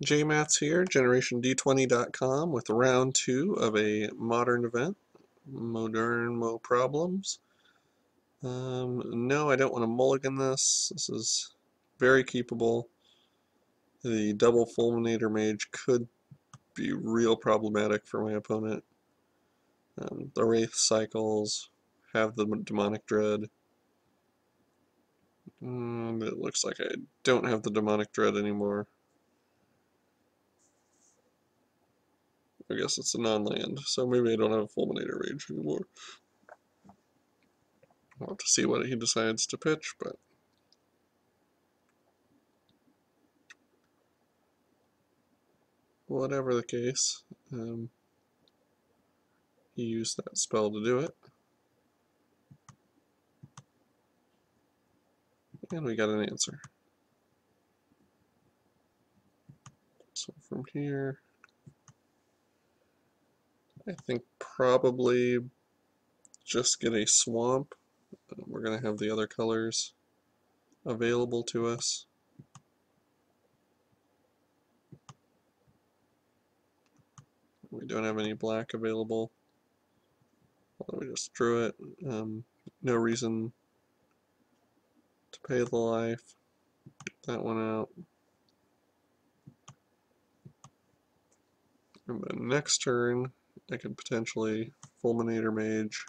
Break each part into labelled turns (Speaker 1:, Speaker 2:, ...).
Speaker 1: JMaths here, GenerationD20.com with round 2 of a modern event, MoDern Mo Problems. No, I don't want to mulligan this. This is very keepable. The double Fulminator Mage could be real problematic for my opponent. The Wraith cycles have the Demonic Dread. It looks like I don't have the Demonic Dread anymore. I guess it's a non-land, so maybe I don't have a Fulminator Mage anymore. We'll have to see what he decides to pitch, but whatever the case, he used that spell to do it. And we got an answer. So from here, I think probably just get a swamp. We're going to have the other colors available to us. We don't have any black available. We just drew it. No reason to pay the life. Get that one out. And then next turn, I could potentially Fulminator Mage.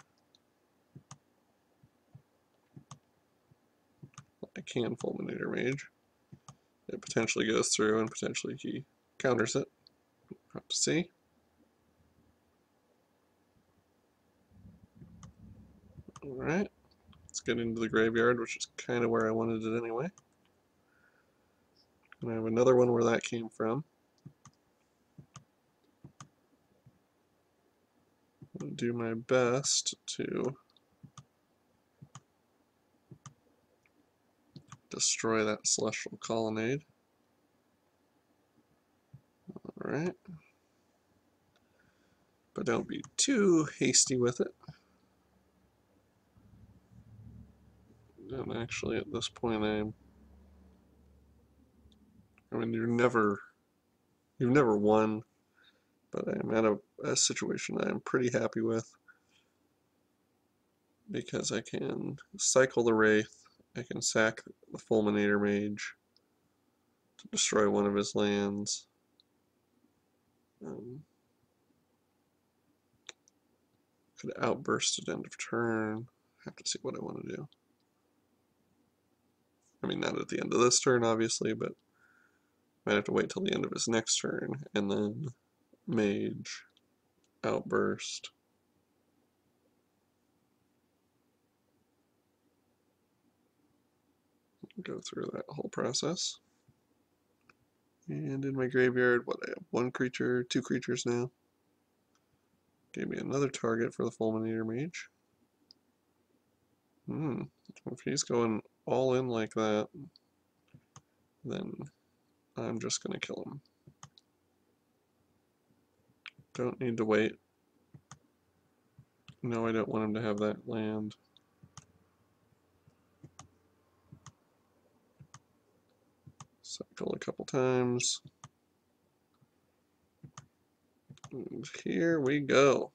Speaker 1: I can Fulminator Mage. It potentially goes through and potentially he counters it. We'll have to see. Alright, let's get into the graveyard, which is kind of where I wanted it anyway. And I have another one where that came from. I'll do my best to destroy that Celestial Colonnade. Alright. But don't be too hasty with it. And actually at this point I mean you've never won, but I'm at a situation I'm pretty happy with because I can cycle the Wraith, I can sack the Fulminator Mage to destroy one of his lands. Could outburst at end of turn. Have to see what I want to do. I mean, not at the end of this turn, obviously, but might have to wait till the end of his next turn and then Mage, outburst. Go through that whole process. And in my graveyard, what, I have one creature, two creatures now. Gave me another target for the Fulminator Mage. If he's going all in like that, then I'm just going to kill him. Don't need to wait. No, I don't want him to have that land. Cycle a couple times. And here we go.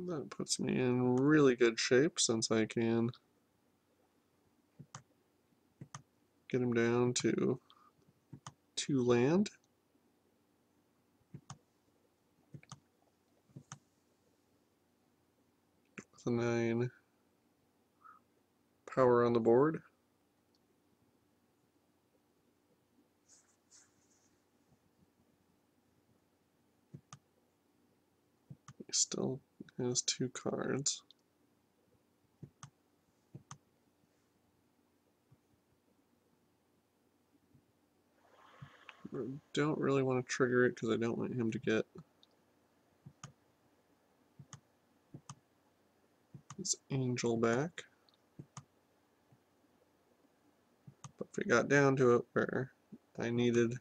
Speaker 1: That puts me in really good shape since I can get him down to 2 land. With a 9 power on the board. He still has 2 cards. I don't really want to trigger it because I don't want him to get his angel back. But if it got down to it where I needed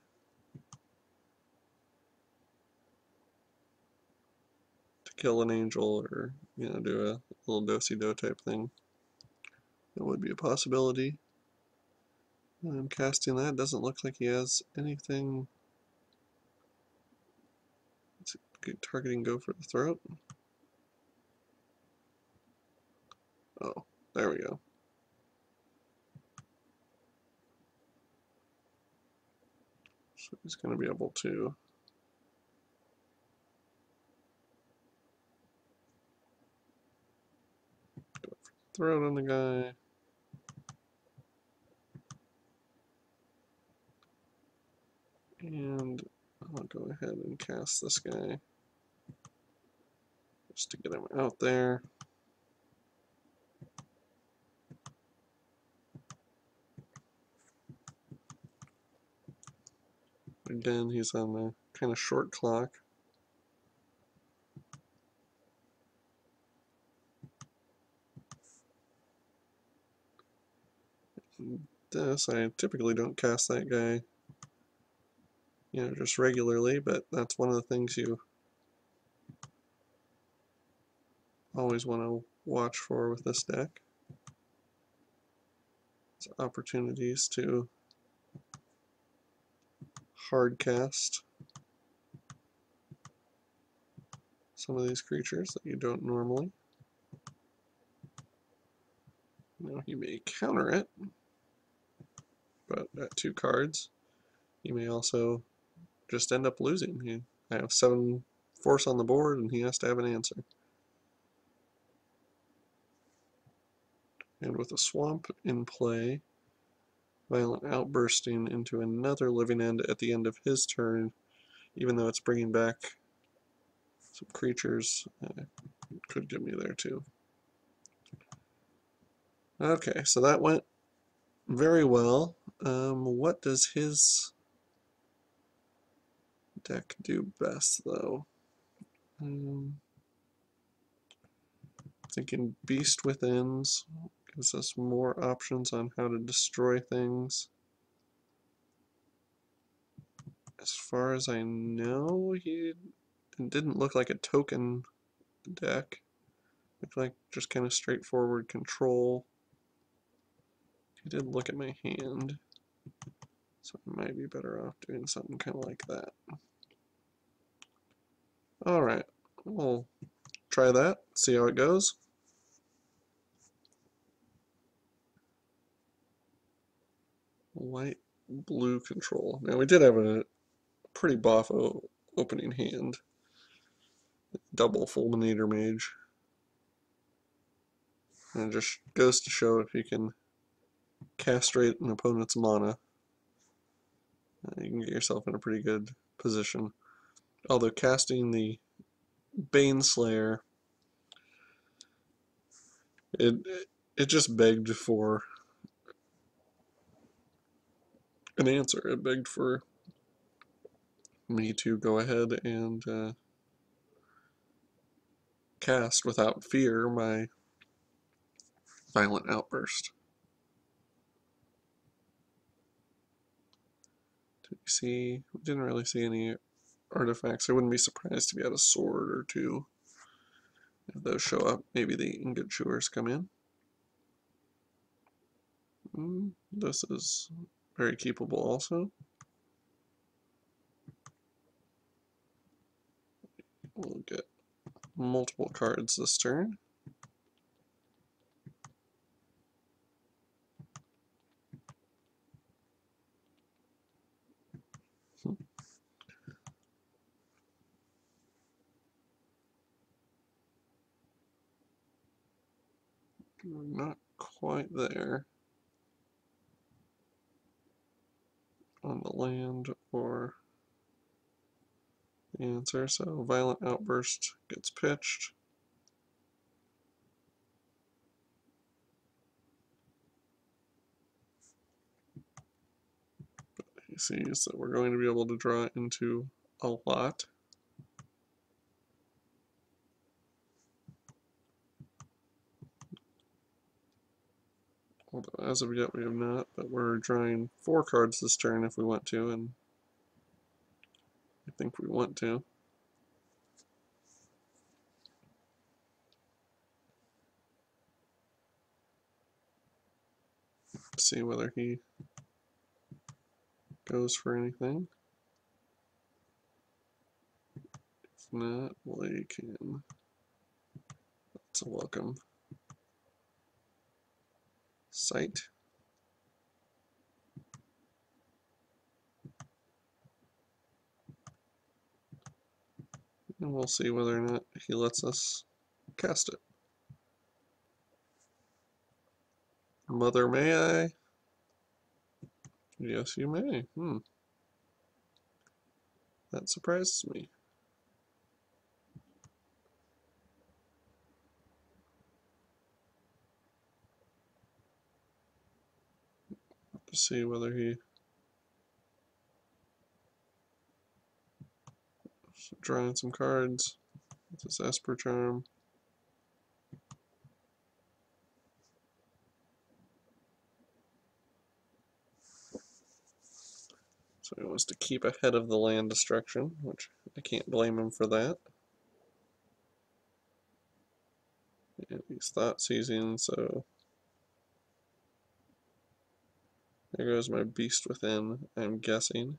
Speaker 1: kill an angel or, do a little do-si-do type thing. That would be a possibility. I'm casting that. Doesn't look like he has anything. Targeting go for the throat. Oh, there we go. So he's going to be able to go for the throat on the guy. And I'll go ahead and cast this guy just to get him out there. Again, he's on a kind of short clock. This, I typically don't cast that guy, just regularly, but that's one of the things you always want to watch for with this deck. It's opportunities to hard cast some of these creatures that you don't normally. Now he may counter it, but at 2 cards, he may also just end up losing. I have 7 force on the board, and he has to have an answer. And with a swamp in play, Violent Outbursting into another living end at the end of his turn, even though it's bringing back some creatures, could give me there too. Okay, so that went very well. What does his deck do best, though? Thinking Beast Withins gives us more options on how to destroy things. As far as I know, it didn't look like a token deck. It looked like just kind of straightforward control. He did look at my hand, so I might be better off doing something kind of like that. Alright, we'll try that, see how it goes. White, blue control. Now we did have a pretty boffo opening hand. Double Fulminator Mage. And it just goes to show if you can castrate an opponent's mana, you can get yourself in a pretty good position. Although casting the Baneslayer, it just begged for an answer. It begged for me to go ahead and cast without fear my Violent Outburst. We didn't really see any artifacts. I wouldn't be surprised if you had a sword or 2. If those show up, maybe the Ingot Chewers come in. This is very keepable also. We'll get multiple cards this turn. We're not quite there on the land or the answer, so Violent Outburst gets pitched. But he sees that we're going to be able to draw into a lot. Although as of yet we have not, but we're drawing 4 cards this turn if we want to, and I think we want to. See whether he goes for anything. If not, we can. It's a welcome sight. And we'll see whether or not he lets us cast it. Mother, may I? Yes, you may. That surprises me. To see whether he drawing some cards with his Esper Charm. So he wants to keep ahead of the land destruction, which I can't blame him for that. And he's thought seizing, so there goes my beast within, I'm guessing.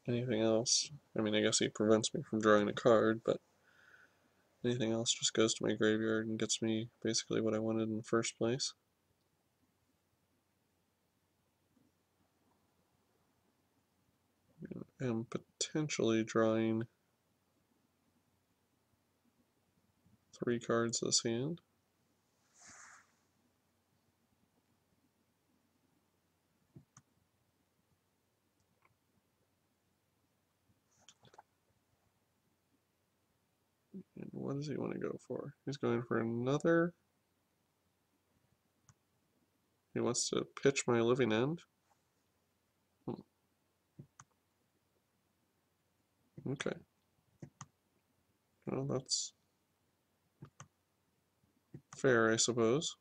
Speaker 1: Anything else? I mean, I guess he prevents me from drawing a card, but anything else just goes to my graveyard and gets me basically what I wanted in the first place. And potentially drawing 3 cards this hand. And what does he want to go for? He's going for another. He wants to pitch my living end. Okay. Well, that's fair, I suppose.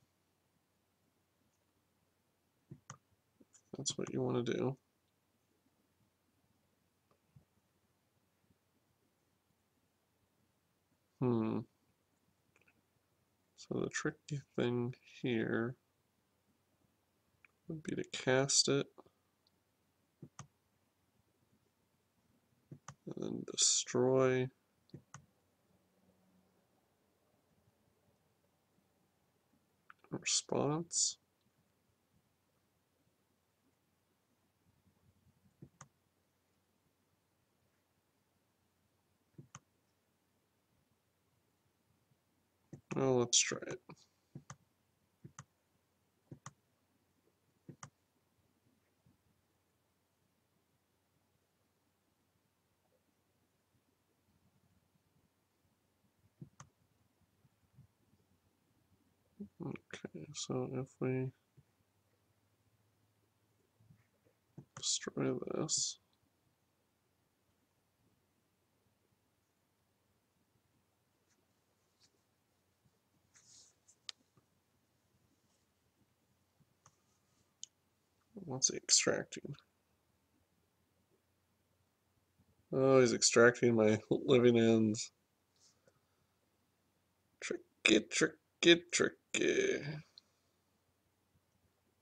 Speaker 1: That's what you want to do. So the tricky thing here would be to cast it and then destroy response. Well, let's try it. Okay, so if we destroy this, what's he extracting? Oh, he's extracting my living ends. Tricky, tricky, tricky.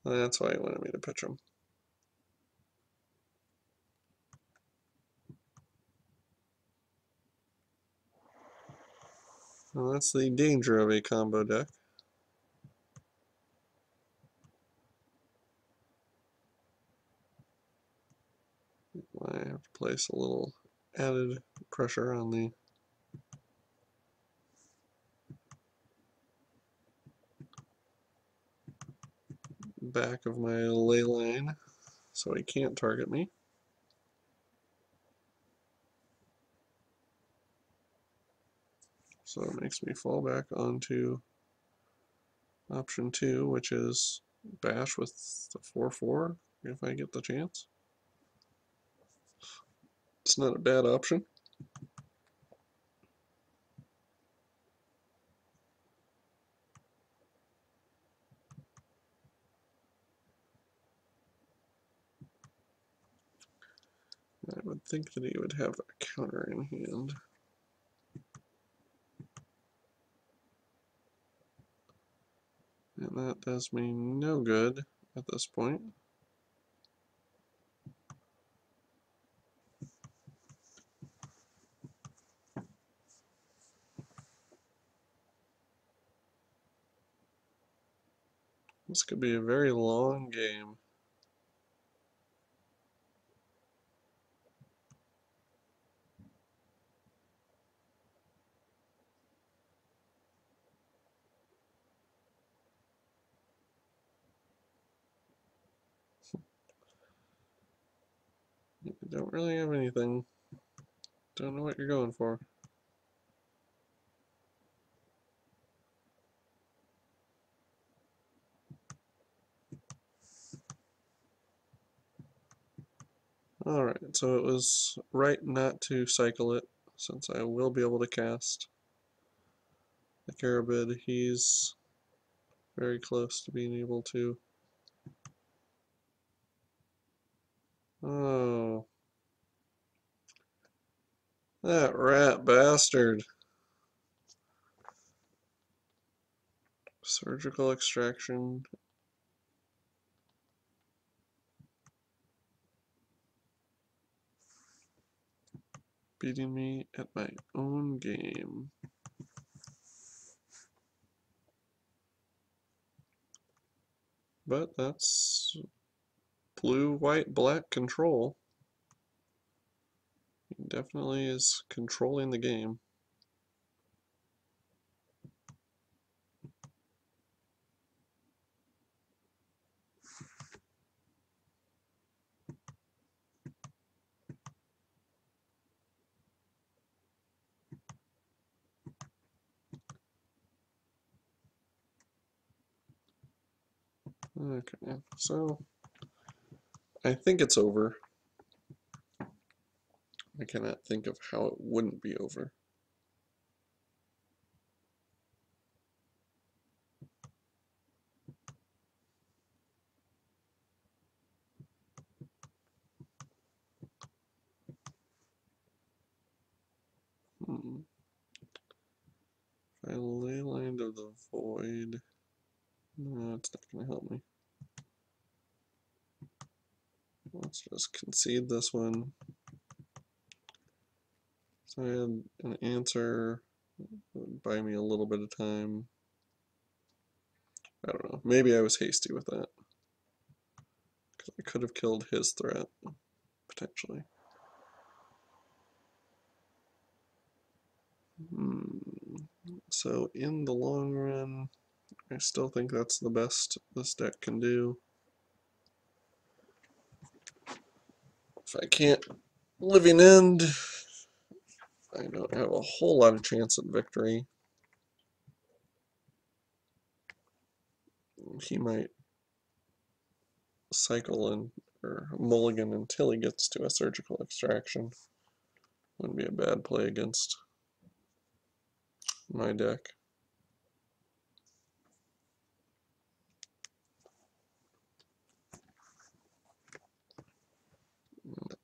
Speaker 1: That's why he wanted me to pitch him. Well, that's the danger of a combo deck. I have to place a little added pressure on the back of my ley line so he can't target me. So it makes me fall back onto option 2, which is bash with the 4/4 if I get the chance. It's not a bad option. I would think that he would have a counter in hand. And that does me no good at this point. This could be a very long game. You don't really have anything. Don't know what you're going for. Alright, so it was right not to cycle it, since I will be able to cast the Carabid. He's very close to being able to. Oh, that rat bastard. Surgical extraction. Beating me at my own game. But that's blue, white, black control. He definitely is controlling the game. Okay, so I think it's over. I cannot think of how it wouldn't be over. Hmm. If I ley line of the void, no, it's not going to help me. Let's just concede this one. So I had an answer, would buy me a little bit of time. I don't know. Maybe I was hasty with that. Because I could have killed his threat, potentially. So in the long run, I still think that's the best this deck can do. If I can't living end, I don't have a whole lot of chance at victory. He might cycle in or mulligan until he gets to a surgical extraction. Wouldn't be a bad play against my deck.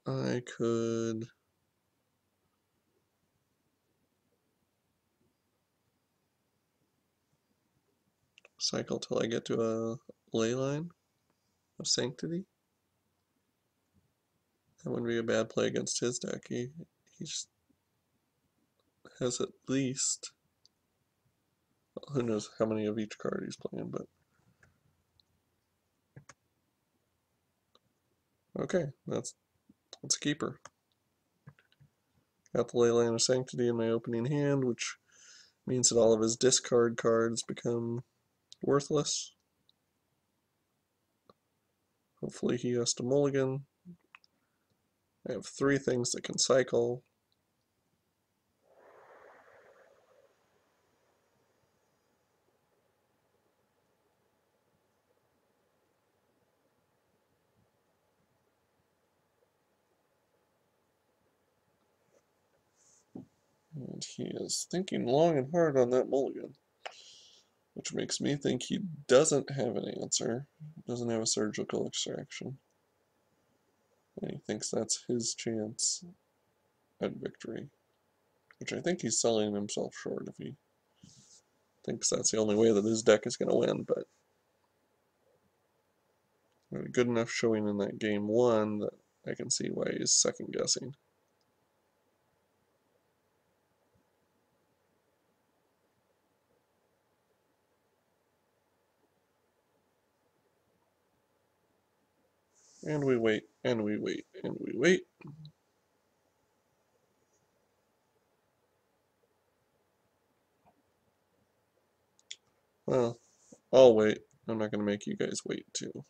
Speaker 1: I could cycle till I get to a ley line of Sanctity. That wouldn't be a bad play against his deck. He just has at least, well, who knows how many of each card he's playing, but okay, that's a keeper. Got the Ley Line of Sanctity in my opening hand, which means that all of his discard cards become worthless. Hopefully he has to mulligan. I have 3 things that can cycle. And he is thinking long and hard on that mulligan, which makes me think he doesn't have an answer, doesn't have a surgical extraction. And he thinks that's his chance at victory, which I think he's selling himself short if he thinks that's the only way that his deck is going to win, but a good enough showing in that game one that I can see why he's second guessing. And we wait, and we wait, and we wait. Well, I'll wait. I'm not going to make you guys wait too.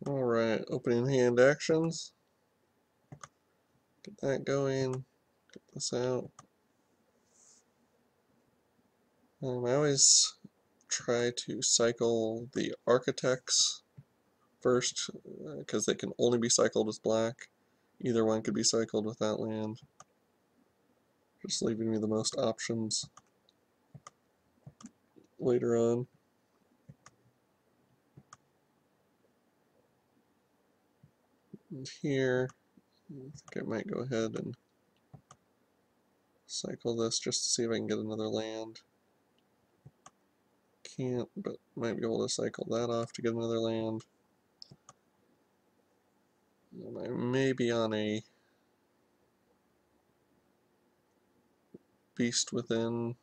Speaker 1: Alright, opening hand actions. Get that going. Get this out. I always try to cycle the architects first, because they can only be cycled as black. Either one could be cycled with that land, just leaving me the most options later on. And here, I think I might go ahead and cycle this just to see if I can get another land. Can't, but might be able to cycle that off to get another land. And I may be on a Beast Within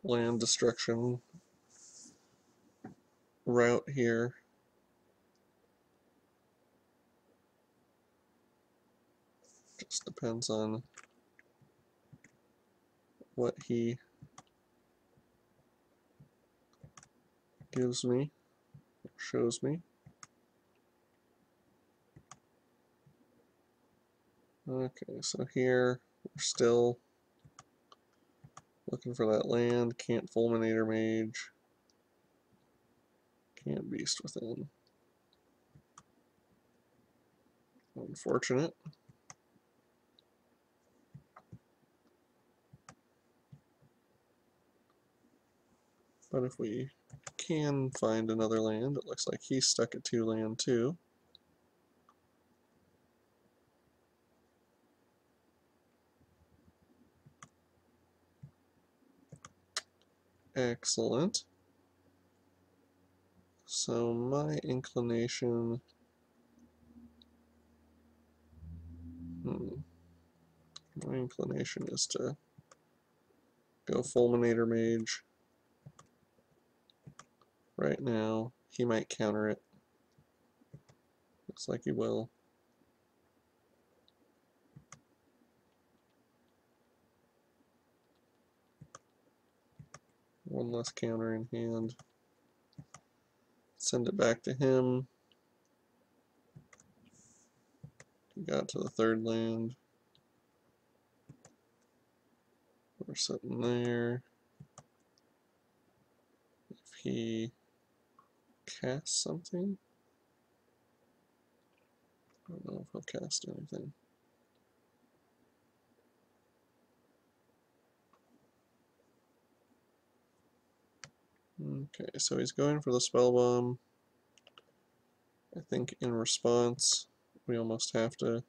Speaker 1: land destruction route here. Just depends on what he gives me, shows me. Okay, so here we're still looking for that land. Can't Fulminator Mage. Can't Beast Within. Unfortunate. But if we can find another land, it looks like he's stuck at 2 land too. Excellent. So my inclination, my inclination is to go Fulminator Mage right now. He might counter it. Looks like he will. One less counter in hand. Send it back to him. He got to the 3rd land. We're sitting there. If he casts something, I don't know if he'll cast anything. Okay, so he's going for the spell bomb. I think in response, we almost have to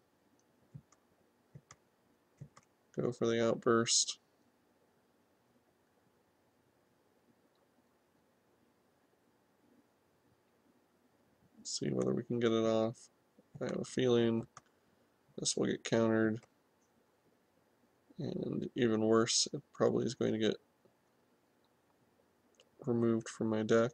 Speaker 1: go for the outburst. See whether we can get it off. I have a feeling this will get countered, and even worse, it probably is going to get removed from my deck.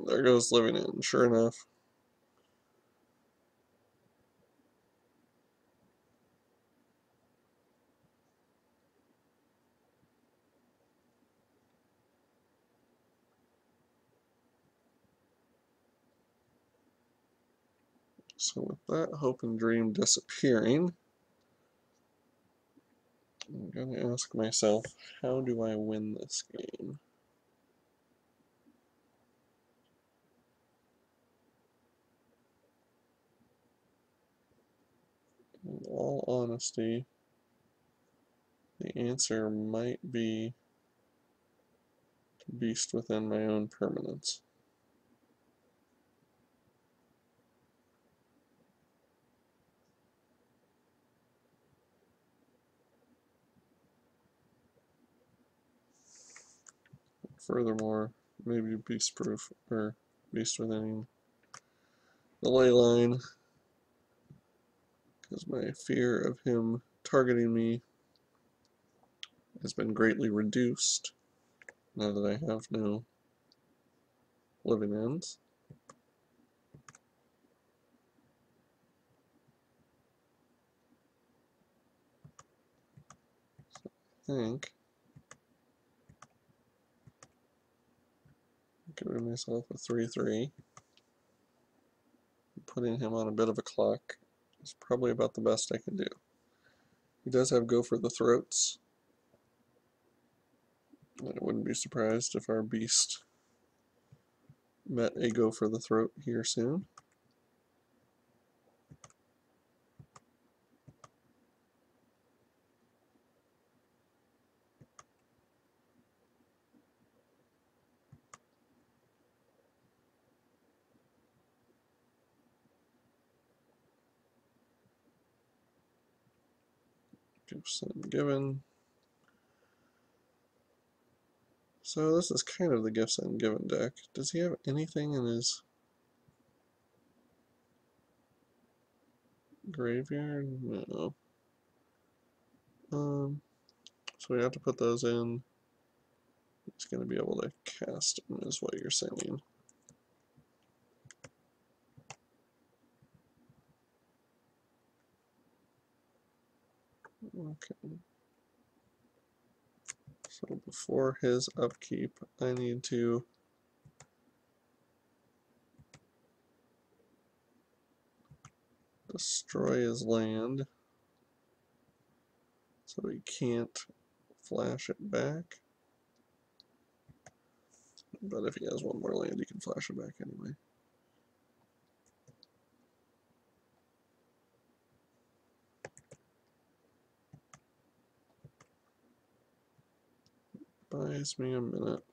Speaker 1: There goes Living In, sure enough. So with that hope and dream disappearing, I'm gonna ask myself, how do I win this game? In all honesty, the answer might be to beast within my own permanence. Furthermore, maybe beast proof or beast within the ley line, because my fear of him targeting me has been greatly reduced now that I have no living ends. So I think giving myself a 3-3, putting him on a bit of a clock is probably about the best I can do. He does have go for the throats. I wouldn't be surprised if our beast met a go for the throat here soon. Gifts Ungiven. So this is kind of the Gifts Ungiven deck. Does he have anything in his graveyard? No. So we have to put those in. He's going to be able to cast them, is what you're saying. Okay. So before his upkeep, I need to destroy his land so he can't flash it back. But if he has one more land, he can flash it back anyway. Buys me a minute.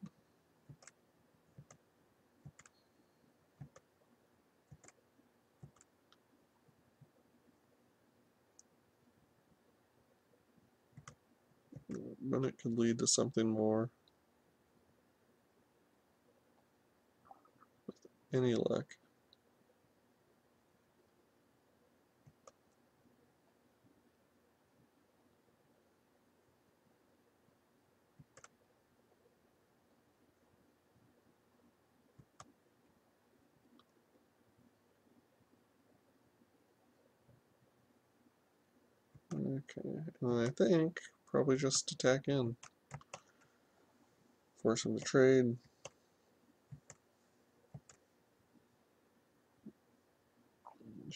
Speaker 1: A minute could lead to something more. With any luck. Okay, and I think probably just attack in. Force him to trade.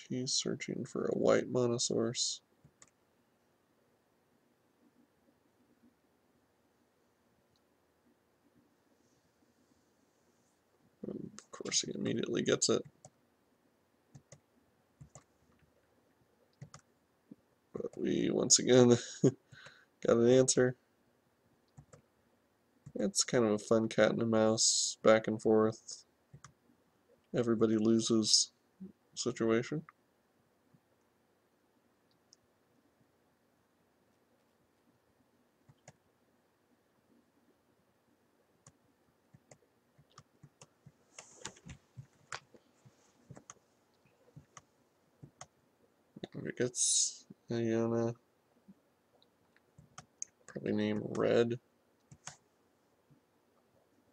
Speaker 1: He's searching for a white monosource. And of course he immediately gets it. But we once again got an answer. It's kind of a fun cat and a mouse, back and forth. Everybody loses situation. If it gets Ayana, probably name Red.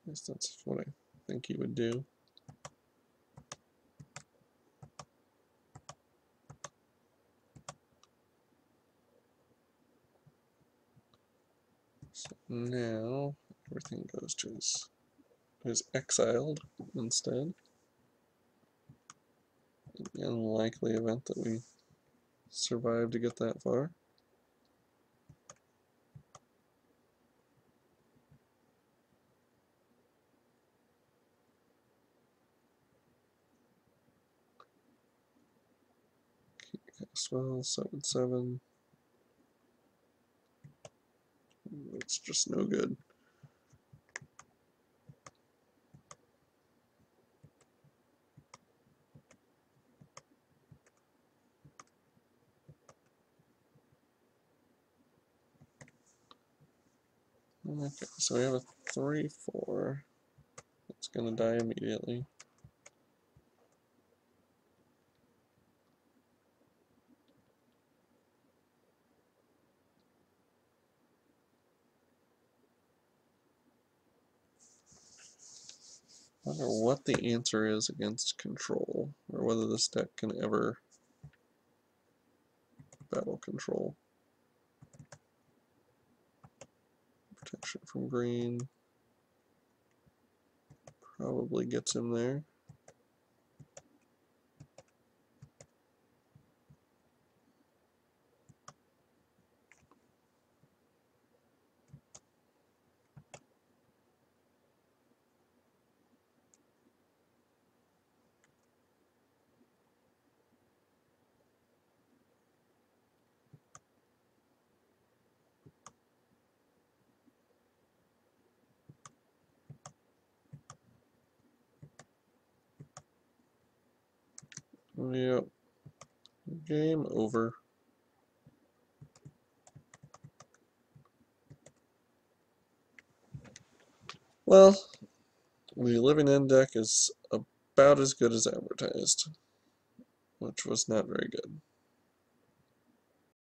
Speaker 1: At least that's what I think he would do. So now everything goes to his exiled instead. In the unlikely event that we survive to get that far. Well, 7/7. It's just no good. Okay, so we have a 3/4. It's gonna die immediately. I wonder what the answer is against control, or whether this deck can ever battle control. Protection from green probably gets him there. Yep. Game over. Well, the Living End deck is about as good as advertised, which was not very good.